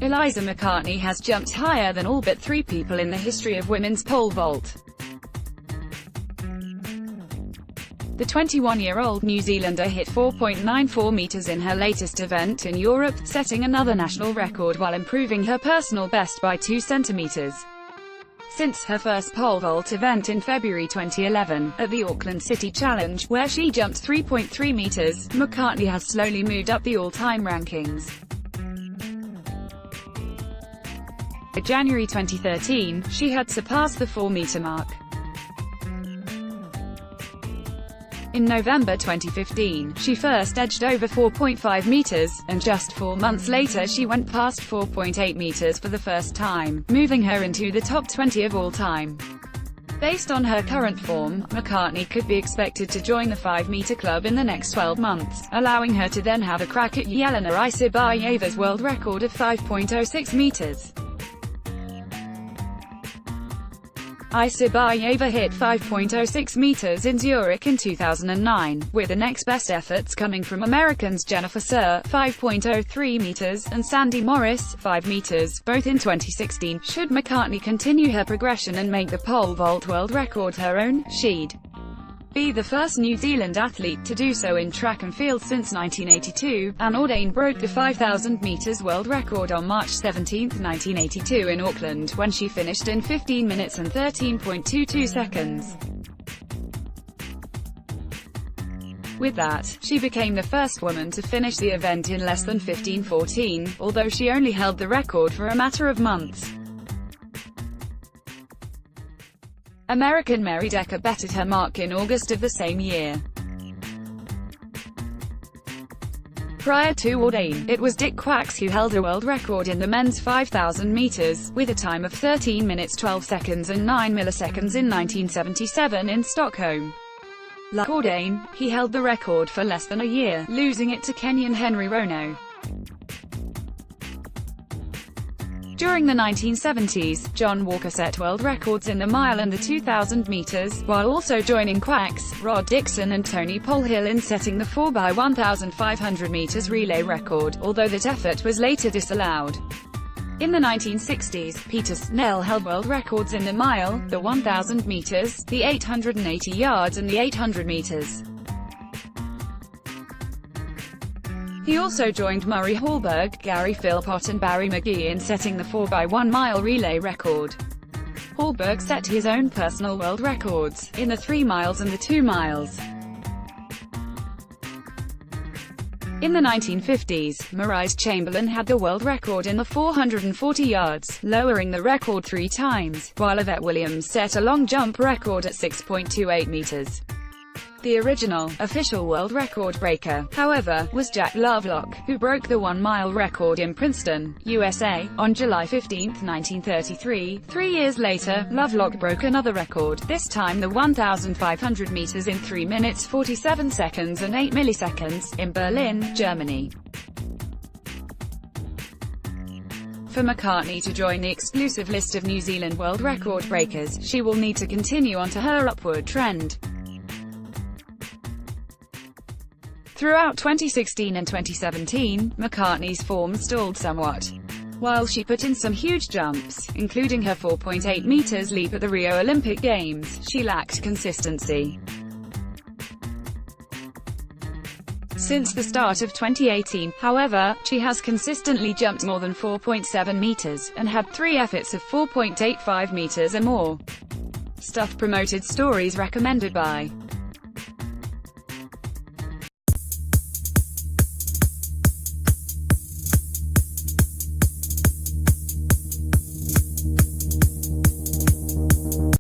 Eliza McCartney has jumped higher than all but 3 people in the history of women's pole vault. The 21-year-old New Zealander hit 4.94 meters in her latest event in Europe, setting another national record while improving her personal best by 2 centimeters. Since her first pole vault event in February 2011, at the Auckland City Challenge, where she jumped 3.3 meters, McCartney has slowly moved up the all-time rankings. In January 2013, she had surpassed the 4-meter mark. In November 2015, she first edged over 4.5 meters, and just 4 months later she went past 4.8 meters for the first time, moving her into the top 20 of all time. Based on her current form, McCartney could be expected to join the 5-meter club in the next 12 months, allowing her to then have a crack at Jelena Isinbayeva's world record of 5.06 meters. Isinbayeva hit 5.06 meters in Zurich in 2009, with the next best efforts coming from Americans Jennifer Sir, 5.03 meters, and Sandy Morris, 5 meters, both in 2016. Should McCartney continue her progression and make the pole vault world record her own, she'd be the first New Zealand athlete to do so in track and field since 1982, and Ordain broke the 5,000 meters world record on March 17, 1982 in Auckland, when she finished in 15 minutes and 13.22 seconds. With that, she became the first woman to finish the event in less than 15:14, although she only held the record for a matter of months. American Mary Decker bettered her mark in August of the same year. Prior to Ordain, it was Dick Quacks who held a world record in the men's 5,000 meters, with a time of 13 minutes 12 seconds and 9 milliseconds in 1977 in Stockholm. Like Ordain, he held the record for less than a year, losing it to Kenyan Henry Rono. During the 1970s, John Walker set world records in the mile and the 2,000 meters, while also joining Quacks, Rod Dixon and Tony Polhill in setting the 4x1,500 meters relay record, although that effort was later disallowed. In the 1960s, Peter Snell held world records in the mile, the 1,000 meters, the 880 yards and the 800 meters. He also joined Murray Hallberg, Gary Philpott and Barry McGee in setting the 4x1 mile relay record. Hallberg set his own personal world records, in the 3 miles and the 2 miles. In the 1950s, Maurice Chamberlain had the world record in the 440 yards, lowering the record 3 times, while Yvette Williams set a long jump record at 6.28 meters. The original, official world record breaker, however, was Jack Lovelock, who broke the 1-mile record in Princeton, USA, on July 15, 1933. 3 years later, Lovelock broke another record, this time the 1,500 meters in 3 minutes 47 seconds and 8 milliseconds, in Berlin, Germany. For McCartney to join the exclusive list of New Zealand world record breakers, she will need to continue onto her upward trend. Throughout 2016 and 2017, McCartney's form stalled somewhat. While she put in some huge jumps, including her 4.8 meters leap at the Rio Olympic Games, she lacked consistency. Since the start of 2018, however, she has consistently jumped more than 4.7 meters, and had 3 efforts of 4.85 meters or more. Stuff promoted stories recommended by